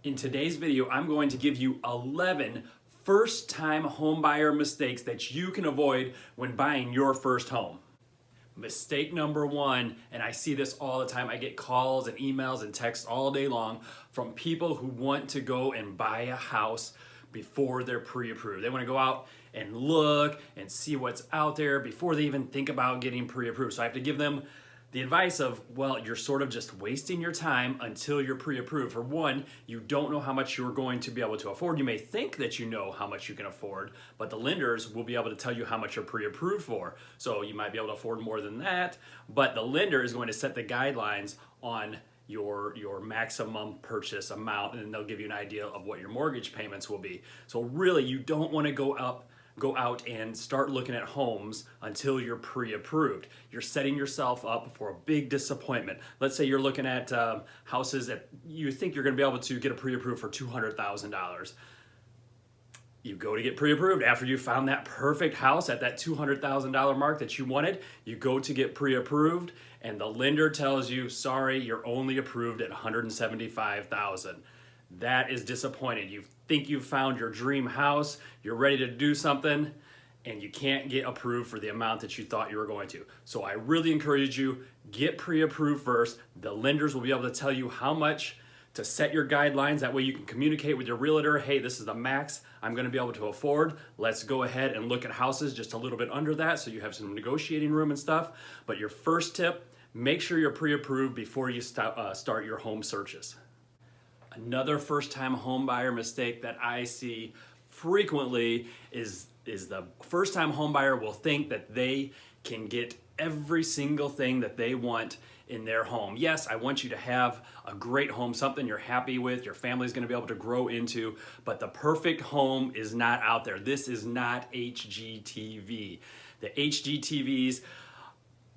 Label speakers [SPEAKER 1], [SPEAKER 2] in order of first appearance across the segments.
[SPEAKER 1] In today's video, I'm going to give you 11 first-time homebuyer mistakes that you can avoid when buying your first home. Mistake number one, and I see this all the time, I get calls and emails and texts all day long from people who want to go and buy a house before they're pre-approved. They want to go out and look and see what's out there before they even think about getting pre-approved. So I have to give them the advice of, well, you're sort of just wasting your time until you're pre-approved. For one, you don't know how much you're going to be able to afford. You may think that you know how much you can afford, but the lenders will be able to tell you how much you're pre-approved for. So you might be able to afford more than that, but the lender is going to set the guidelines on your maximum purchase amount, and then they'll give you an idea of what your mortgage payments will be. So really, you don't want to go out and start looking at homes until you're pre-approved. You're setting yourself up for a big disappointment. Let's say you're looking at houses that you think you're going to be able to get a pre-approved for $200,000. You go to get pre-approved after you found that perfect house at that $200,000 mark that you wanted. You go to get pre-approved, and the lender tells you, sorry, you're only approved at $175,000. That is disappointing. You think you've found your dream house, you're ready to do something, and you can't get approved for the amount that you thought you were going to. So I really encourage you, get pre-approved first. The lenders will be able to tell you how much to set your guidelines. That way you can communicate with your realtor, hey, this is the max I'm gonna be able to afford. Let's go ahead and look at houses just a little bit under that so you have some negotiating room and stuff. But your first tip, make sure you're pre-approved before you start your home searches. Another first-time home buyer mistake that I see frequently is the first-time home buyer will think that they can get every single thing that they want in their home. Yes, I want you to have a great home, something you're happy with, your family's gonna be able to grow into, but the perfect home is not out there. This is not HGTV. The HGTVs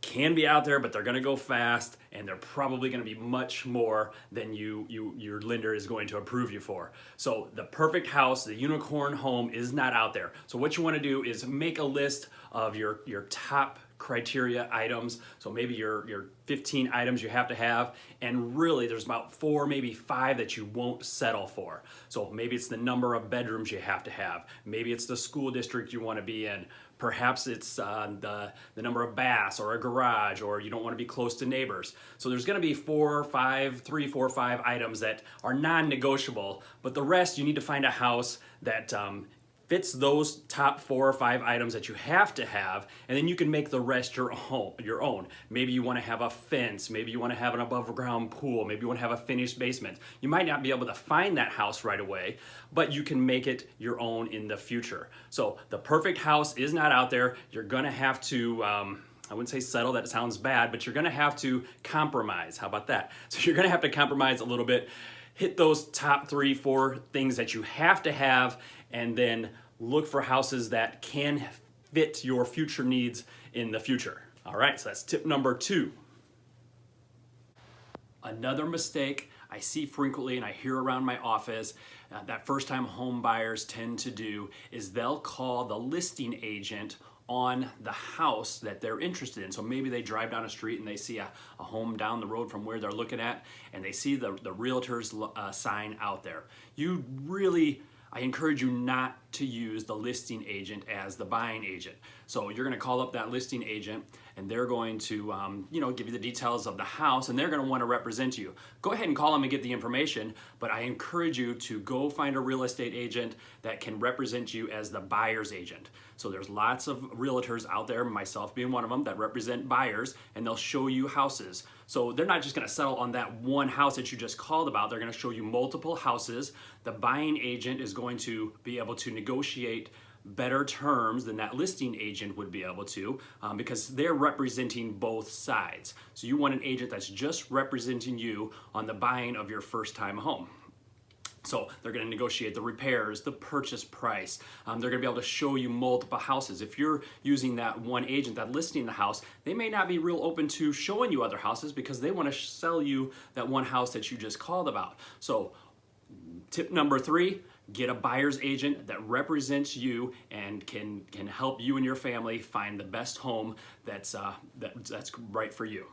[SPEAKER 1] can be out there, but they're gonna go fast, and they're probably gonna be much more than your lender is going to approve you for. So the perfect house, the unicorn home, is not out there. So what you wanna do is make a list of your top criteria items. So maybe your 15 items you have to have, and really there's about 4, maybe 5 that you won't settle for. So maybe it's the number of bedrooms you have to have. Maybe it's the school district you want to be in. Perhaps it's the number of baths or a garage, or you don't want to be close to neighbors. So there's going to be 3, 4, 5 items that are non-negotiable, but the rest you need to find a house that fits those top 4 or 5 items that you have to have, and then you can make the rest your own. Maybe you want to have a fence, maybe you want to have an above ground pool, maybe you want to have a finished basement. You might not be able to find that house right away, but you can make it your own in the future. So the perfect house is not out there. You're gonna have to, I wouldn't say settle, that sounds bad, but you're gonna have to compromise. How about that? So you're gonna have to compromise a little bit, hit those top 3, 4 things that you have to have, and then look for houses that can fit your future needs in the future. All right, so that's tip number 2. Another mistake I see frequently and I hear around my office that first-time home buyers tend to do is they'll call the listing agent on the house that they're interested in. So maybe they drive down a street and they see a home down the road from where they're looking at, and they see the realtor's sign out there. I encourage you not to use the listing agent as the buying agent. So you're gonna call up that listing agent, and they're going to give you the details of the house, and they're gonna wanna represent you. Go ahead and call them and get the information, but I encourage you to go find a real estate agent that can represent you as the buyer's agent. So there's lots of realtors out there, myself being one of them, that represent buyers, and they'll show you houses. So they're not just gonna settle on that one house that you just called about, they're gonna show you multiple houses. The buying agent is going to be able to negotiate better terms than that listing agent would be able to, because they're representing both sides. So you want an agent that's just representing you on the buying of your first time home. So they're going to negotiate the repairs, the purchase price. They're going to be able to show you multiple houses. If you're using that one agent that listing the house, they may not be real open to showing you other houses because they want to sell you that one house that you just called about. So tip number 3, get a buyer's agent that represents you and can help you and your family find the best home that's right for you.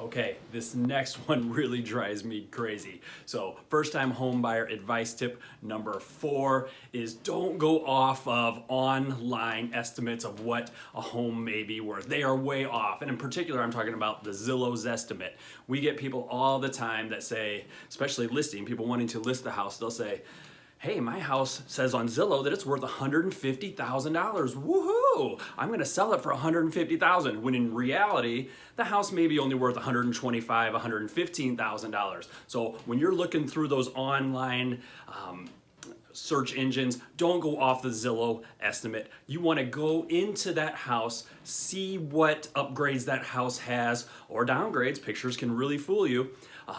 [SPEAKER 1] Okay, this next one really drives me crazy. So, first time home buyer advice tip number 4 is don't go off of online estimates of what a home may be worth. They are way off. And in particular, I'm talking about the Zillow Zestimate. We get people all the time that say, especially listing, people wanting to list the house, they'll say, hey, my house says on Zillow that it's worth $150,000. Woohoo! I'm going to sell it for $150,000. When in reality, the house may be only worth $125,000, $115,000. So when you're looking through those online search engines, don't go off the Zillow estimate. You want to go into that house, see what upgrades that house has or downgrades. Pictures can really fool you.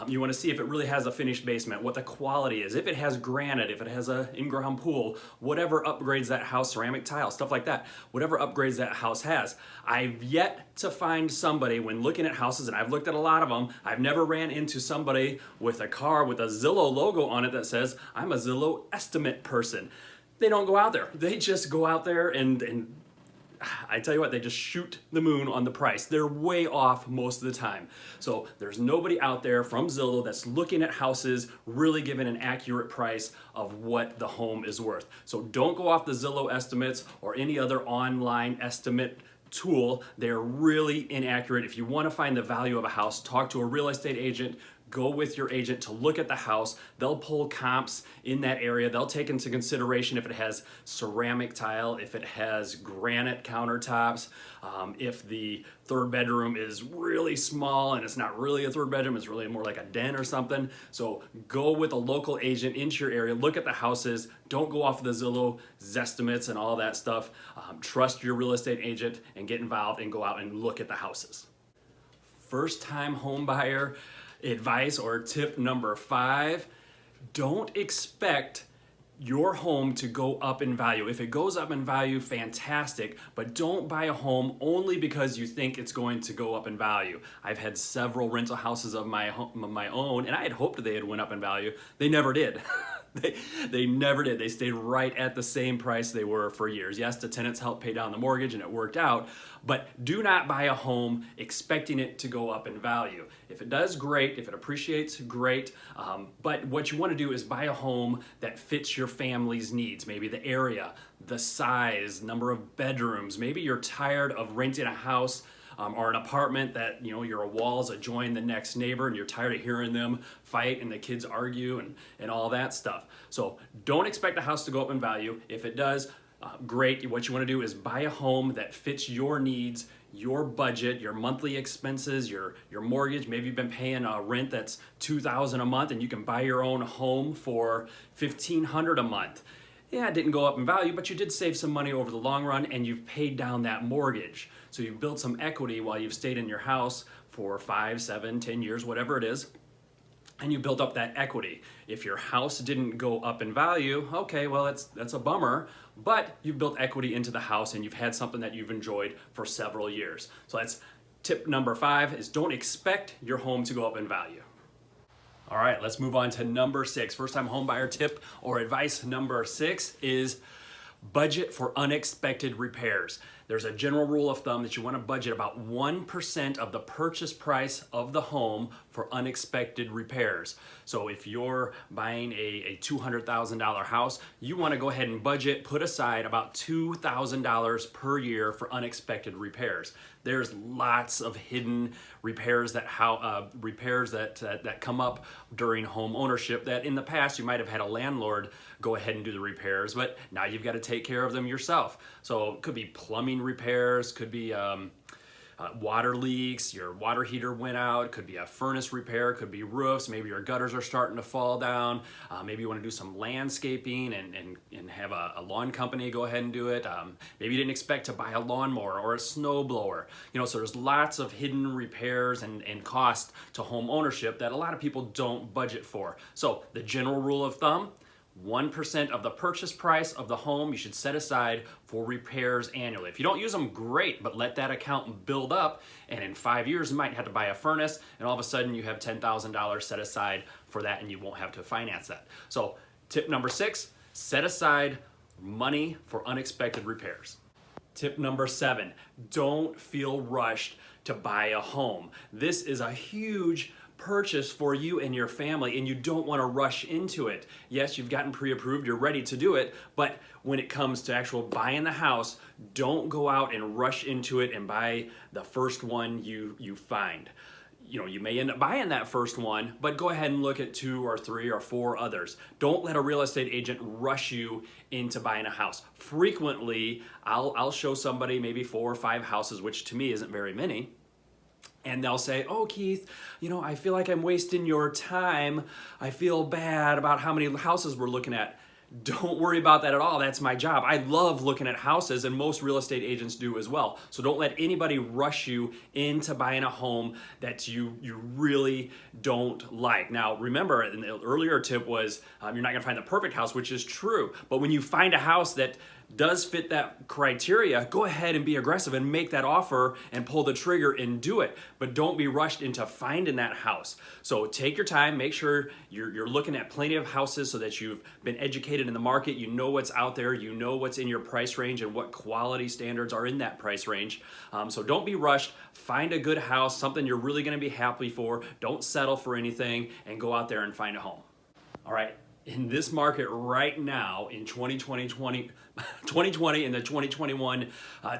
[SPEAKER 1] You want to see if it really has a finished basement, what the quality is, if it has granite, if it has an in-ground pool, whatever upgrades that house, ceramic tile, stuff like that, whatever upgrades that house has. I've yet to find somebody when looking at houses, and I've looked at a lot of them, I've never ran into somebody with a car with a Zillow logo on it that says, I'm a Zillow estimate person. They don't go out there. They just go out there and I tell you what, they just shoot the moon on the price. They're way off most of the time. So there's nobody out there from Zillow that's looking at houses, really giving an accurate price of what the home is worth. So don't go off the Zillow estimates or any other online estimate tool. They're really inaccurate. If you want to find the value of a house, talk to a real estate agent. Go with your agent to look at the house. They'll pull comps in that area. They'll take into consideration if it has ceramic tile, if it has granite countertops, if the third bedroom is really small and it's not really a third bedroom, it's really more like a den or something. So go with a local agent into your area, look at the houses. Don't go off the Zillow Zestimates and all that stuff. Trust your real estate agent and get involved and go out and look at the houses. First time home buyer advice or tip number 5, don't expect your home to go up in value. If it goes up in value, fantastic, but don't buy a home only because you think it's going to go up in value. I've had several rental houses of my own, and I had hoped they had went up in value. They never did. They never did. They stayed right at the same price they were for years. Yes, the tenants helped pay down the mortgage and it worked out, but do not buy a home expecting it to go up in value. If it does, great. If it appreciates, great. But what you want to do is buy a home that fits your family's needs. Maybe the area, the size, number of bedrooms. Maybe you're tired of renting a house or an apartment that, your walls adjoin the next neighbor and you're tired of hearing them fight and the kids argue and all that stuff. So don't expect the house to go up in value. If it does, great. What you want to do is buy a home that fits your needs, your budget, your monthly expenses, your mortgage. Maybe you've been paying a rent that's $2,000 a month and you can buy your own home for $1,500 a month. Yeah, it didn't go up in value, but you did save some money over the long run and you've paid down that mortgage. So you've built some equity while you've stayed in your house for 5, 7, 10 years, whatever it is, and you built up that equity. If your house didn't go up in value, okay, well, that's a bummer, but you've built equity into the house and you've had something that you've enjoyed for several years. So that's tip number 5 is don't expect your home to go up in value. All right, let's move on to number 6. First time home buyer tip or advice number 6 is budget for unexpected repairs. There's a general rule of thumb that you want to budget about 1% of the purchase price of the home for unexpected repairs. So if you're buying a $200,000 house, you want to go ahead and put aside about $2,000 per year for unexpected repairs. There's lots of hidden repairs that come up during home ownership that in the past you might have had a landlord go ahead and do the repairs, but now you've got to take care of them yourself. So it could be plumbing repairs, could be water leaks, your water heater went out, could be a furnace repair, could be roofs, maybe your gutters are starting to fall down, maybe you want to do some landscaping and have a lawn company go ahead and do it. Maybe you didn't expect to buy a lawnmower or a snow blower. So there's lots of hidden repairs and cost to home ownership that a lot of people don't budget for. So the general rule of thumb, 1% of the purchase price of the home you should set aside for repairs annually. If you don't use them, great, but let that account build up, and in 5 years you might have to buy a furnace, and all of a sudden you have $10,000 set aside for that and you won't have to finance that. So tip number 6, set aside money for unexpected repairs. Tip number 7, don't feel rushed to buy a home. This is a huge purchase for you and your family, and you don't want to rush into it. Yes, you've gotten pre-approved, you're ready to do it, but when it comes to actual buying the house, don't go out and rush into it and buy the first one you find. You know, you may end up buying that first one, but go ahead and look at 2 or 3 or 4 others. Don't let a real estate agent rush you into buying a house. Frequently, I'll show somebody maybe 4 or 5 houses, which to me isn't very many, and they'll say, oh, Keith, you know, I feel like I'm wasting your time. I feel bad about how many houses we're looking at. Don't worry about that at all. That's my job. I love looking at houses, and most real estate agents do as well. So don't let anybody rush you into buying a home that you really don't like. Now, remember, the earlier tip was you're not going to find the perfect house, which is true. But when you find a house that does fit that criteria, go ahead and be aggressive and make that offer and pull the trigger and do it. But don't be rushed into finding that house. So take your time, make sure you're looking at plenty of houses so that you've been educated in the market, you know what's out there, you know what's in your price range and what quality standards are in that price range. So don't be rushed, find a good house, something you're really gonna be happy for, don't settle for anything, and go out there and find a home. All right. In this market right now, in 2020 and the 2021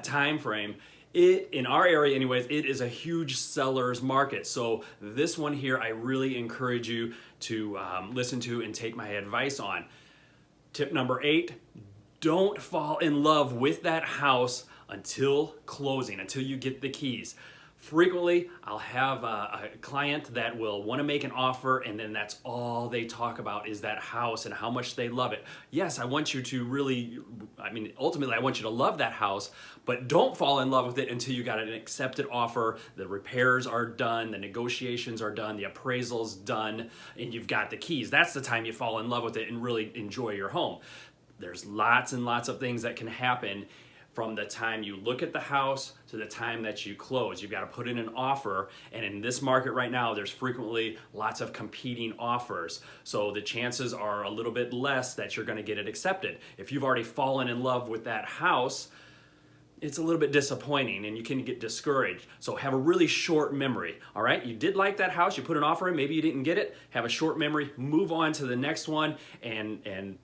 [SPEAKER 1] time frame, in our area anyways, it is a huge seller's market. So this one here, I really encourage you to listen to and take my advice on. Tip number 8, don't fall in love with that house until closing, until you get the keys. Frequently, I'll have a client that will want to make an offer, and then that's all they talk about is that house and how much they love it. Yes, I want you to really, ultimately I want you to love that house, but don't fall in love with it until you got an accepted offer, the repairs are done, the negotiations are done, the appraisal's done, and you've got the keys. That's the time you fall in love with it and really enjoy your home. There's lots and lots of things that can happen from the time you look at the house to the time that you close. You've got to put in an offer, and in this market right now, there's frequently lots of competing offers. So the chances are a little bit less that you're going to get it accepted. If you've already fallen in love with that house, it's a little bit disappointing and you can get discouraged. So have a really short memory, all right? You did like that house, you put an offer in, maybe you didn't get it, have a short memory, move on to the next one, and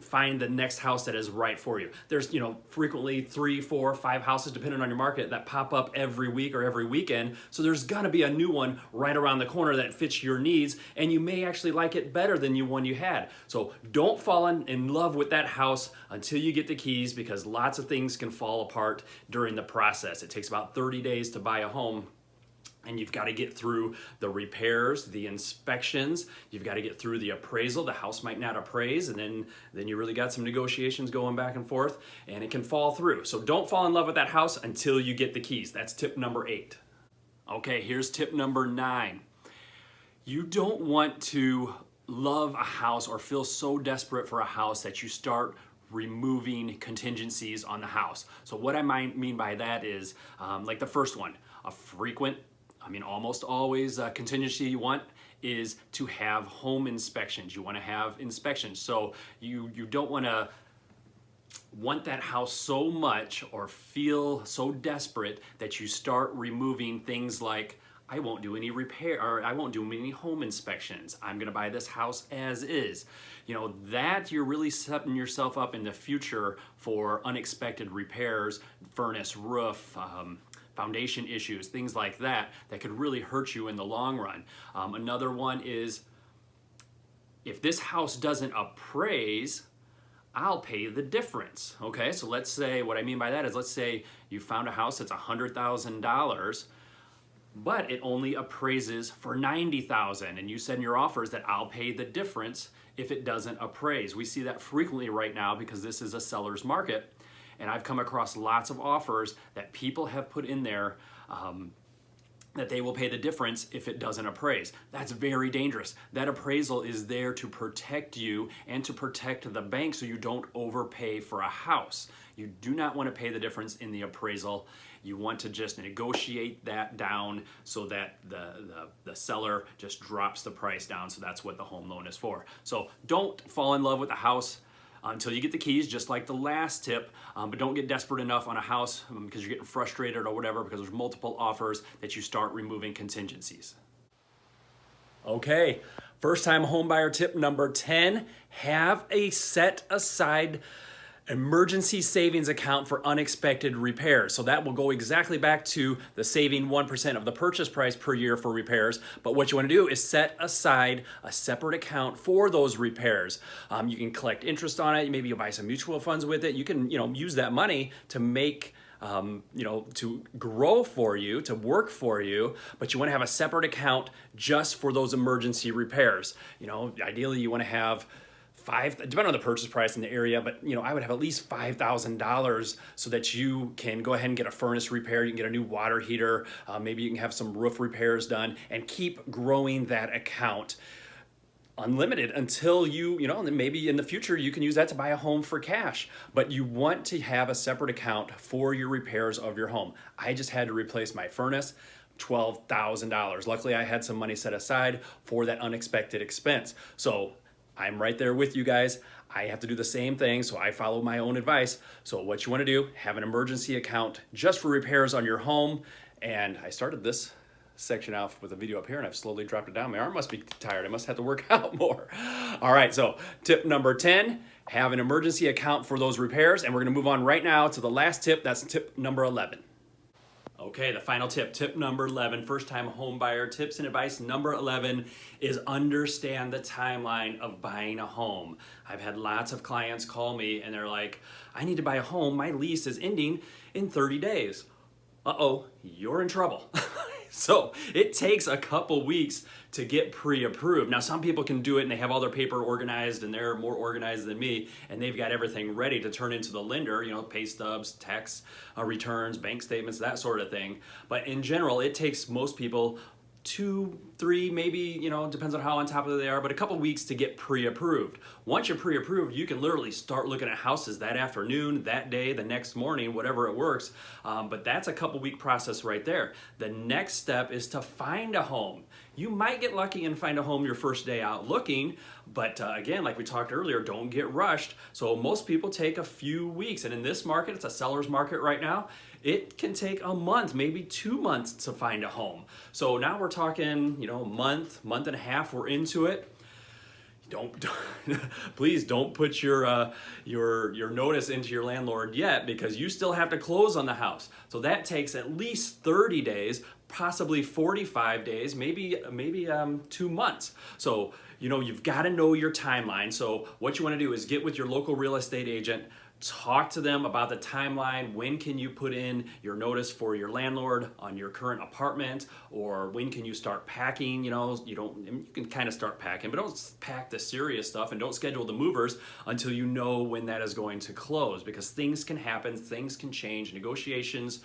[SPEAKER 1] find the next house that is right for you. There's, frequently 3, 4, 5 houses, depending on your market, that pop up every week or every weekend. So there's gonna be a new one right around the corner that fits your needs, and you may actually like it better than the one you had. So don't fall in love with that house until you get the keys, because lots of things can fall apart during the process. It takes about 30 days to buy a home. And you've got to get through the repairs, the inspections, you've got to get through the appraisal. The house might not appraise, and then you really got some negotiations going back and forth, and it can fall through. So don't fall in love with that house until you get the keys. That's tip number 8. Okay, here's tip number 9. You don't want to love a house or feel so desperate for a house that you start removing contingencies on the house. So what I mean by that is, like the first one, a frequent, almost always a contingency you want is to have home inspections. You want to have inspections. So you don't want to want that house so much or feel so desperate that you start removing things like, I won't do any repair, or I won't do any home inspections. I'm gonna buy this house as is. That you're really setting yourself up in the future for unexpected repairs, furnace, roof, foundation issues, things like that could really hurt you in the long run. Another one is, if this house doesn't appraise, I'll pay the difference. Okay, so let's say, what I mean by that is, let's say you found a house that's $100,000, but it only appraises for $90,000, and you said in your offers that I'll pay the difference if it doesn't appraise. We see that frequently right now because this is a seller's market. And I've come across lots of offers that people have put in there that they will pay the difference if it doesn't appraise. That's very dangerous. That appraisal is there to protect you and to protect the bank so you don't overpay for a house. You do not want to pay the difference in the appraisal. You want to just negotiate that down so that the seller just drops the price down. So that's what the home loan is for. So don't fall in love with the house until you get the keys, just like the last tip. But don't get desperate enough on a house because you're getting frustrated or whatever, because there's multiple offers, that you start removing contingencies. Okay, first time homebuyer tip number 10, have a set aside emergency savings account for unexpected repairs. So that will go exactly back to the saving 1% of the purchase price per year for repairs. But what you want to do is set aside a separate account for those repairs. You can collect interest on it. Maybe you'll buy some mutual funds with it. You can, use that money to make to grow for you, to work for you, but you want to have a separate account just for those emergency repairs. Ideally you want to have depending on the purchase price in the area, but I would have at least $5,000 so that you can go ahead and get a furnace repair. You can get a new water heater. Maybe you can have some roof repairs done and keep growing that account unlimited until then maybe in the future you can use that to buy a home for cash. But you want to have a separate account for your repairs of your home. I just had to replace my furnace. $12,000. Luckily, I had some money set aside for that unexpected expense. So I'm right there with you guys. I have to do the same thing, so I follow my own advice. So what you want to do, have an emergency account just for repairs on your home. And I started this section out with a video up here, and I've slowly dropped it down. My arm must be tired. I must have to work out more. All right, so tip number 10, have an emergency account for those repairs. And we're going to move on right now to the last tip. That's tip number 11. Okay, the final tip, tip number 11, first time home buyer tips and advice number 11 is understand the timeline of buying a home. I've had lots of clients call me and they're like, I need to buy a home. My lease is ending in 30 days. Uh-oh, you're in trouble. So it takes a couple weeks to get pre-approved. Now, some people can do it and they have all their paper organized and they're more organized than me and they've got everything ready to turn into the lender, pay stubs, tax returns, bank statements, that sort of thing. But in general, it takes most people 2, 3, maybe, depends on how on top of it they are, but a couple weeks to get pre-approved. Once you're pre-approved, you can literally start looking at houses that afternoon, that day, the next morning, whatever it works. But that's a couple week process right there. The next step is to find a home. You might get lucky and find a home your first day out looking, but again, like we talked earlier, don't get rushed. So most people take a few weeks, and in this market, it's a seller's market right now, it can take a month, maybe 2 months to find a home. So now we're talking, month and a half, we're into it. Please don't put your notice into your landlord yet, because you still have to close on the house. So that takes at least 30 days, possibly 45 days, maybe 2 months. So, you've got to know your timeline. So what you want to do is get with your local real estate agent, talk to them about the timeline. When can you put in your notice for your landlord on your current apartment, or when can you start packing? You can kind of start packing, but don't pack the serious stuff and don't schedule the movers until you know when that is going to close, because things can happen, things can change, negotiations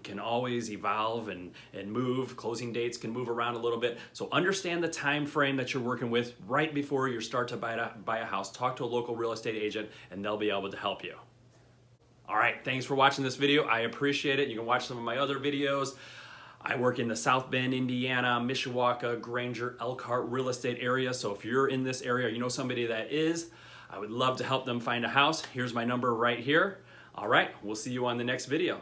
[SPEAKER 1] can always evolve and move. Closing dates can move around a little bit. So understand the time frame that you're working with right before you start to buy a house. Talk to a local real estate agent and they'll be able to help you. All right, thanks for watching this video. I appreciate it. You can watch some of my other videos. I work in the South Bend, Indiana, Mishawaka, Granger, Elkhart real estate area. So if you're in this area, or you know somebody that is, I would love to help them find a house. Here's my number right here. All right, we'll see you on the next video.